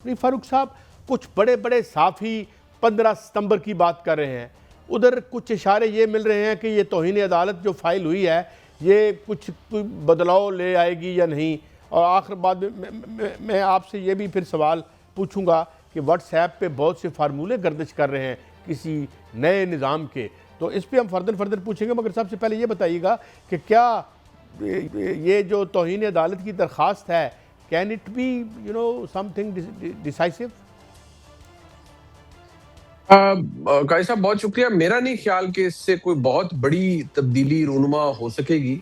नहीं फारूक साहब, कुछ बड़े बड़े साफ़ी 15 सितंबर की बात कर रहे हैं, उधर कुछ इशारे ये मिल रहे हैं कि ये तौहीन अदालत जो फाइल हुई है ये कोई बदलाव ले आएगी या नहीं। और आखिर बाद मैं आपसे ये भी फिर सवाल पूछूंगा कि व्हाट्सएप पे बहुत से फार्मूले गर्दिश कर रहे हैं किसी नए निज़ाम के, तो इस पर हम फर्दर पूछेंगे, मगर सबसे पहले ये बताइएगा कि क्या ये जो तौहीन अदालत की दरख्वास्त है, can it be something decisive? काई साहब बहुत शुक्रिया। मेरा नहीं ख्याल कि इससे कोई बहुत बड़ी तब्दीली रूनुमा हो सकेगी।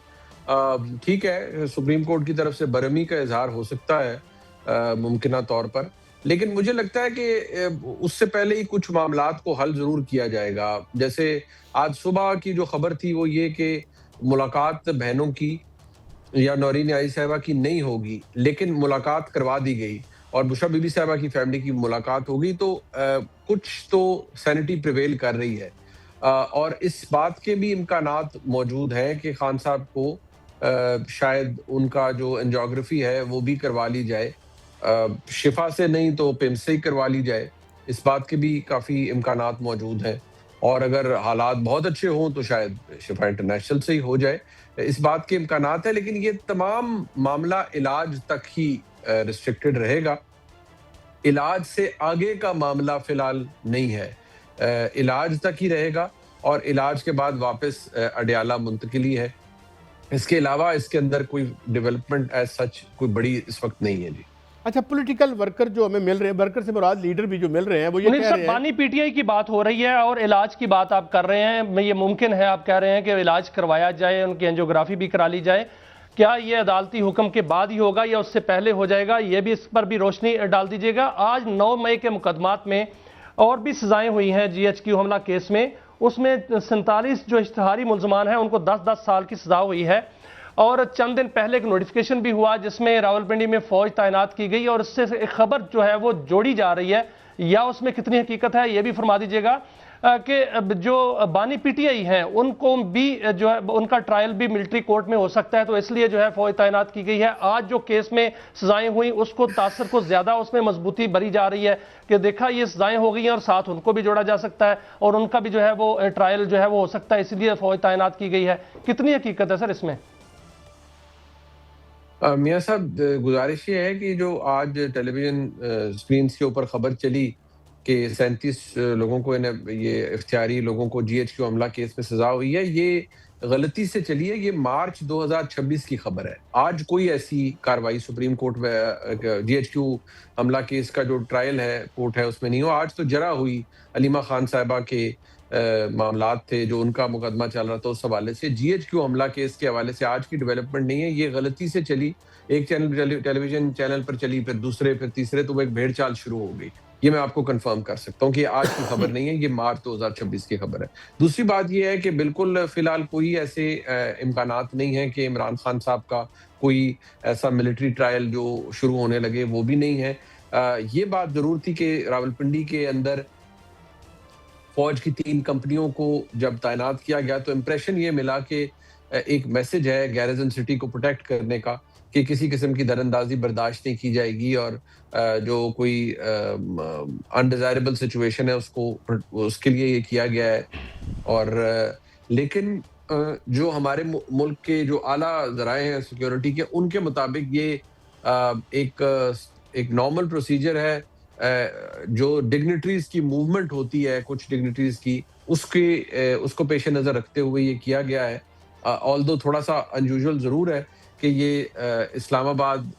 ठीक है, सुप्रीम कोर्ट की तरफ से बरहमी का इजहार हो सकता है मुमकिना तौर पर, लेकिन मुझे लगता है कि उससे पहले ही कुछ मामलात को हल जरूर किया जाएगा। जैसे आज सुबह की जो खबर थी वो ये कि मुलाकात बहनों की या नौरीन आई साहिबा की नहीं होगी, लेकिन मुलाकात करवा दी गई और बुशरा बीबी साहिबा की फैमिली की मुलाकात होगी, तो कुछ तो सैनिटी प्रिवेल कर रही है। और इस बात के भी इम्कानात मौजूद हैं कि खान साहब को शायद उनका जो एंजियोग्राफी है वो भी करवा ली जाए, शिफा से नहीं तो पिम्स से ही करवा ली जाए। इस बात के भी काफ़ी इम्कानात मौजूद हैं, और अगर हालात बहुत अच्छे हों तो शायद शिफा इंटरनेशनल से ही हो जाए। इस बात के इम्कानात है, लेकिन ये तमाम मामला इलाज तक ही रिस्ट्रिक्टेड रहेगा। इलाज से आगे का मामला फिलहाल नहीं है, इलाज तक ही रहेगा और इलाज के बाद वापस अडयाला मुंतकिली है। इसके अलावा इसके अंदर कोई डेवलपमेंट एज सच कोई बड़ी इस वक्त नहीं है जी। अच्छा, पॉलिटिकल वर्कर जो हमें मिल रहे हैं, वर्कर से मुराद लीडर भी जो मिल रहे हैं, वो ये कह रहे हैं बानी पीटीआई की बात हो रही है और इलाज की बात आप कर रहे हैं। ये मुमकिन है, आप कह रहे हैं कि इलाज करवाया जाए, उनकी एंजियोग्राफी भी करा ली जाए। क्या ये अदालती हुक्म के बाद ही होगा या उससे पहले हो जाएगा? ये भी इस पर भी रोशनी डाल दीजिएगा। आज 9 मई के मुकदमात में और भी सजाएं हुई हैं GHQ हमला केस में, उसमें 47 जो इश्तिहारी मुलजमान हैं उनको 10-10 साल की सजा हुई है। और चंद दिन पहले एक नोटिफिकेशन भी हुआ जिसमें रावलपिंडी में फौज तैनात की गई, और इससे एक खबर जो है वो जोड़ी जा रही है, या उसमें कितनी हकीकत है ये भी फरमा दीजिएगा कि जो बानी पीटीआई हैं उनको भी जो है उनका ट्रायल भी मिलिट्री कोर्ट में हो सकता है, तो इसलिए जो है फौज तैनात की गई है। आज जो केस में सजाएं हुई उसको तासर को ज्यादा उसमें मजबूती भरी जा रही है कि देखा ये सजाएं हो गई हैं और साथ उनको भी जोड़ा जा सकता है और उनका भी जो है वो ट्रायल जो है वो हो सकता है, इसलिए फौज तैनात की गई है। कितनी हकीकत है सर इसमें? मियाँ साहब, गुजारिश ये है कि जो आज टेलीविजन स्क्रीन के ऊपर खबर चली कि 37 लोगों को ये इख्तियारी लोगों को GHQ हमला केस में सजा हुई है, ये गलती से चली है। ये मार्च 2026 की खबर है। आज कोई ऐसी कार्रवाई सुप्रीम कोर्ट में GHQ हमला केस का जो ट्रायल है कोर्ट है उसमें नहीं हो। आज तो जरा हुई अलीमा खान साहिबा के मामलात थे जो उनका मुकदमा चल रहा था, उस हवाले से GHQ हमला केस के हवाले से आज की डेवलपमेंट नहीं है। ये गलती से चली, एक चैनल टेलीविजन चैनल पर चली, फिर दूसरे, फिर तीसरे, तो वो एक भेड़ चाल शुरू हो गई। ये मैं आपको कंफर्म कर सकता हूँ कि आज की खबर नहीं है, ये मार्च 2026 की खबर है। दूसरी बात ये है कि बिल्कुल फिलहाल कोई ऐसे इम्कानात नहीं है कि इमरान खान साहब का कोई ऐसा मिलिट्री ट्रायल जो शुरू होने लगे, वो भी नहीं है। ये बात जरूर थी कि रावलपिंडी के अंदर फौज की 3 कंपनियों को जब तैनात किया गया तो इम्प्रेशन ये मिला कि एक मैसेज है गैरिजन सिटी को प्रोटेक्ट करने का कि किसी किस्म की दरअंदाजी बर्दाश्त नहीं की जाएगी, और जो कोई अनडिजायरेबल सिचुएशन है उसके लिए ये किया गया है। और लेकिन जो हमारे मुल्क के जो आला ज़राए हैं सिक्योरिटी के, उनके मुताबिक ये एक नॉर्मल प्रोसीजर है। जो डिग्निटरीज की मूवमेंट होती है, कुछ डिग्निटरीज की, उसको पेश नज़र रखते हुए ये किया गया है। ऑल्दो थोड़ा सा अनयूजुअल ज़रूर है कि ये इस्लामाबाद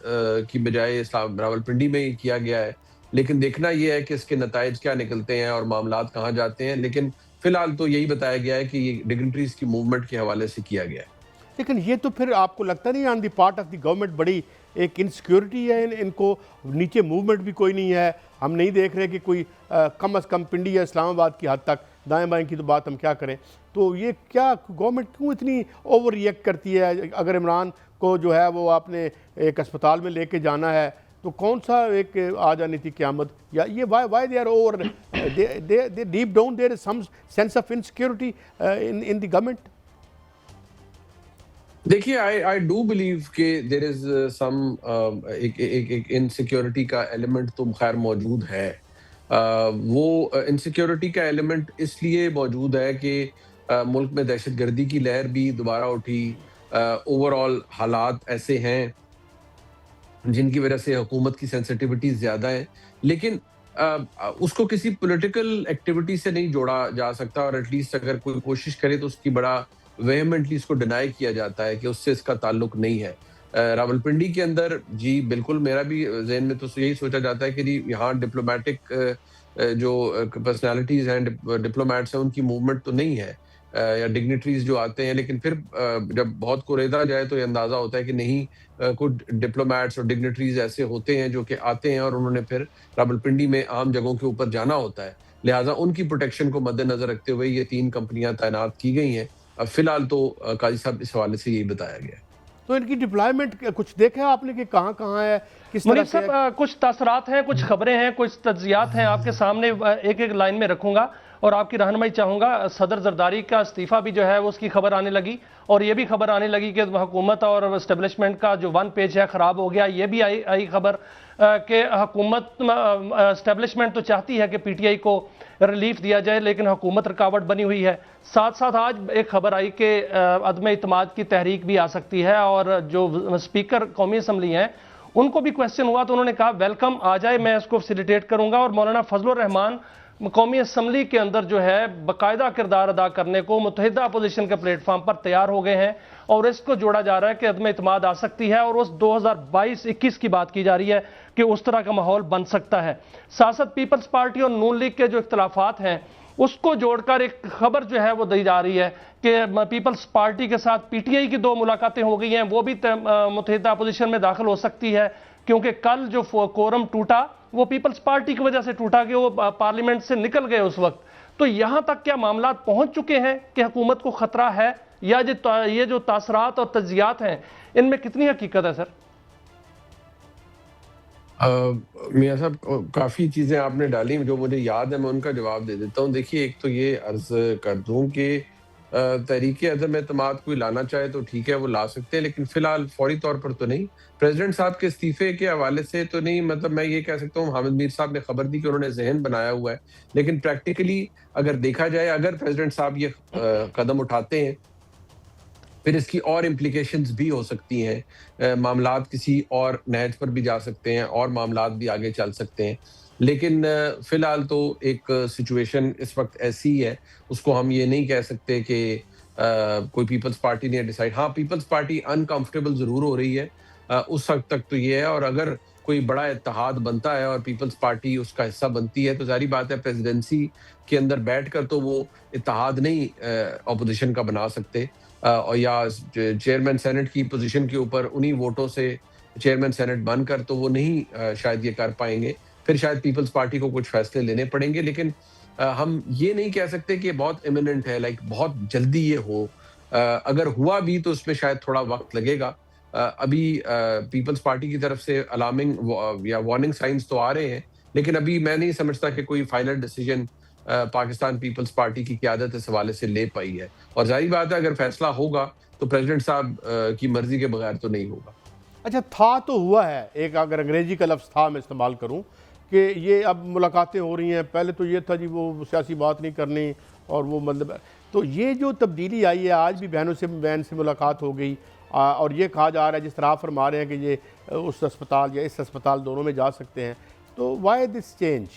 की बजाय रावलपिंडी में ही किया गया है, लेकिन देखना ये है कि इसके नताइज क्या निकलते हैं और मामलात कहाँ जाते हैं। लेकिन फिलहाल तो यही बताया गया है कि ये डिग्निटरीज की मूवमेंट के हवाले से किया गया है। लेकिन ये तो फिर आपको लगता नहीं on the part of the government बड़ी एक इनसिक्योरिटी है, इनको नीचे मूवमेंट भी कोई नहीं है, हम नहीं देख रहे कि कोई कम अज़ कम पिंडी या इस्लामाबाद की हद तक, दाएं बाएं की तो बात हम क्या करें। तो ये क्या गवर्नमेंट क्यों इतनी ओवर रिएक्ट करती है? अगर इमरान को जो है वो आपने एक अस्पताल में लेके जाना है तो कौन सा एक आ जानी थी क़यामत? या ये why they are over, they deep down there is some sense of insecurity in the government? देखिए, आई डू बिलीव कि देयर इज सम एक इनसिक्योरिटी का एलिमेंट तो खैर मौजूद है। वो इनसिक्योरिटी का एलिमेंट इसलिए मौजूद है कि मुल्क में दहशतगर्दी की लहर भी दोबारा उठी। ओवरऑल हालात ऐसे हैं जिनकी वजह से हुकूमत की सेंसिटिविटीज ज्यादा है, लेकिन उसको किसी पॉलिटिकल एक्टिविटी से नहीं जोड़ा जा सकता, और एटलीस्ट अगर कोई कोशिश करे तो उसकी बड़ा वेहेमेंटली इसको डिनाई किया जाता है कि उससे इसका ताल्लुक नहीं है। रावलपिंडी के अंदर जी बिल्कुल मेरा भी ज़हन में तो यही सोचा जाता है कि जी यहाँ डिप्लोमेटिक जो पर्सनालिटीज हैं, डिप्लोमेट्स हैं, उनकी मूवमेंट तो नहीं है, या डिग्निटरीज जो आते हैं, लेकिन फिर जब बहुत कुरेदा जाए तो ये अंदाजा होता है कि नहीं, कुछ डिप्लोमेट्स और डिग्निटरीज ऐसे होते हैं जो कि आते हैं और उन्होंने फिर रावलपिंडी में आम जगहों के ऊपर जाना होता है। लिहाजा उनकी प्रोटेक्शन को मद्देनजर रखते हुए ये 3 कंपनियां तैनात की गई हैं। फिलहाल तो काजी साहब इस हवाले से यही बताया गया है। तो इनकी डिप्लॉयमेंट कुछ देखा है आपने कि कहाँ कहाँ है, किस तरह मुनीर से है? साहब, कुछ तसरात हैं, कुछ खबरें हैं, कुछ तज्जियात हैं, आपके सामने एक एक लाइन में रखूंगा और आपकी रहनुमाई चाहूंगा। सदर जरदारी का इस्तीफा भी जो है वो उसकी खबर आने लगी, और ये भी खबर आने लगी कि हुकूमत और एस्टेब्लिशमेंट का जो 1 पेज है खराब हो गया। ये भी आई खबर कि हुकूमत एस्टेब्लिशमेंट तो चाहती है कि पीटीआई को रिलीफ दिया जाए, लेकिन हुकूमत रुकावट बनी हुई है। साथ साथ आज एक खबर आई कि अदम इत्माद की तहरीक भी आ सकती है, और जो स्पीकर कौमी असम्बली हैं उनको भी क्वेश्चन हुआ तो उन्होंने कहा वेलकम, आ जाए, मैं इसको फैसिलिटेट करूंगा। और मौलाना फजलुर रहमान कौमी असम्बली के अंदर जो है बाकायदा किरदार अदा करने को मुत्तहिदा अपोजिशन के प्लेटफॉर्म पर तैयार हो गए हैं, और इसको जोड़ा जा रहा है कि अदम इत्माद आ सकती है, और उस 2022-21 की बात की जा रही है कि उस तरह का माहौल बन सकता है। साथ पीपल्स पार्टी और नून लीग के जो इख्तलाफात हैं उसको जोड़कर एक खबर जो है वो दी जा रही है कि पीपल्स पार्टी के साथ पीटीआई की 2 मुलाकातें हो गई हैं, वो भी मुत्तहिदा अपोजिशन में दाखिल हो सकती है, क्योंकि कल जो कोरम टूटा वो पीपल्स पार्टी की वजह से टूटा कि वो पार्लियामेंट से निकल गए उस वक्त। तो यहां तक क्या मामला पहुंच चुके हैं कि हुकूमत को खतरा है, या ये जो तासरात और तज्जियात हैं इनमें कितनी हकीकत है सर? मियां साहब, काफ़ी चीज़ें आपने डाली जो मुझे याद है, मैं उनका जवाब दे देता हूँ। देखिए, एक तो ये अर्ज कर दूँ कि तहरीके अदम एतमाद कोई लाना चाहे तो ठीक है, वो ला सकते हैं, लेकिन फिलहाल फौरी तौर पर तो नहीं। प्रेसिडेंट साहब के इस्तीफे के हवाले से तो नहीं, मतलब मैं ये कह सकता हूँ हामिद मीर साहब ने खबर दी कि उन्होंने जहन बनाया हुआ है, लेकिन प्रैक्टिकली अगर देखा जाए, अगर प्रेसिडेंट साहब ये कदम उठाते हैं फिर इसकी और इम्प्लीकेशंस भी हो सकती हैं। मामलात किसी और नहज पर भी जा सकते हैं और मामलात भी आगे चल सकते हैं, लेकिन फिलहाल तो एक सिचुएशन इस वक्त ऐसी है, उसको हम ये नहीं कह सकते कि कोई पीपल्स पार्टी ने डिसाइड। हाँ, पीपल्स पार्टी अनकंफर्टेबल जरूर हो रही है, उस हद तक तो ये है, और अगर कोई बड़ा इत्तेहाद बनता है और पीपल्स पार्टी उसका हिस्सा बनती है तो जारी बात है प्रेसिडेंसी के अंदर बैठकर तो वो इत्तेहाद नहीं अपोजिशन का बना सकते, और या चेयरमैन सेनेट की पोजीशन के ऊपर उन्हीं वोटों से चेयरमैन सेनेट बनकर तो वो नहीं शायद ये कर पाएंगे। फिर शायद पीपल्स पार्टी को कुछ फैसले लेने पड़ेंगे, लेकिन हम ये नहीं कह सकते कि बहुत इमिनेंट है, लाइक बहुत जल्दी ये हो। अगर हुआ भी तो उसमें शायद थोड़ा वक्त लगेगा। अभी पीपल्स पार्टी की तरफ से अलार्मिंग या वार्निंग साइंस तो आ रहे हैं, लेकिन अभी मैं नहीं समझता कि कोई final decision Pakistan Peoples Party की क़यादत इस हवाले से ले पाई है, और जाहिर बात है अगर फैसला होगा तो प्रेसिडेंट साहब की मर्जी के बगैर तो नहीं होगा। अच्छा, था तो हुआ है, एक अगर अंग्रेजी का लफ्ज़ था मैं इस्तेमाल करूं कि ये अब मुलाकातें हो रही हैं, पहले तो ये था जी वो सियासी बात नहीं करनी, और वो मतलब तो ये जो तब्दीली आई है, आज भी बहन से मुलाकात हो गई, और ये कहा जा रहा है, जिस तरह आप फरमा रहे हैं कि ये उस अस्पताल या इस अस्पताल दोनों में जा सकते हैं, तो वाई दिस चेंज?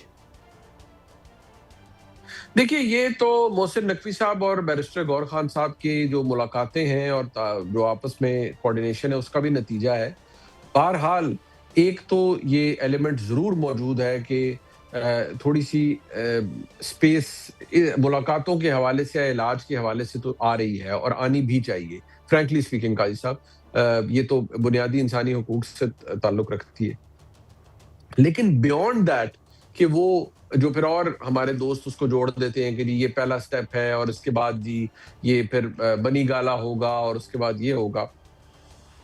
देखिए, ये तो मोहसिन नकवी साहब और बैरिस्टर गौर खान साहब की जो मुलाकातें हैं और जो आपस में कोऑर्डिनेशन है उसका भी नतीजा है। बहरहाल एक तो ये एलिमेंट ज़रूर मौजूद है कि थोड़ी सी स्पेस मुलाकातों के हवाले से या इलाज के हवाले से तो आ रही है, और आनी भी चाहिए। फ्रैंकली स्पीकिंग काजी साहब, ये तो बुनियादी इंसानी हुकूक से ताल्लुक़ रखती है, लेकिन बियॉन्ड दैट कि वो जो फिर और हमारे दोस्त उसको जोड़ देते हैं कि जी ये पहला स्टेप है और इसके बाद जी ये फिर बनी गाला होगा और उसके बाद ये होगा,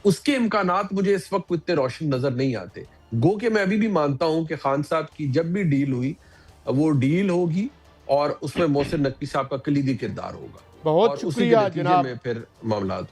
उसके इम्कानात मुझे इस वक्त इतने रोशन नजर नहीं आते। गो के मैं अभी भी मानता हूं कि खान साहब की जब भी डील हुई वो डील होगी और उसमें मोहसिन नकवी साहब का कलीदी किरदार होगा, बहुत और उसी के शुक्रिया नतीजे जनाब। में फिर मामला हो।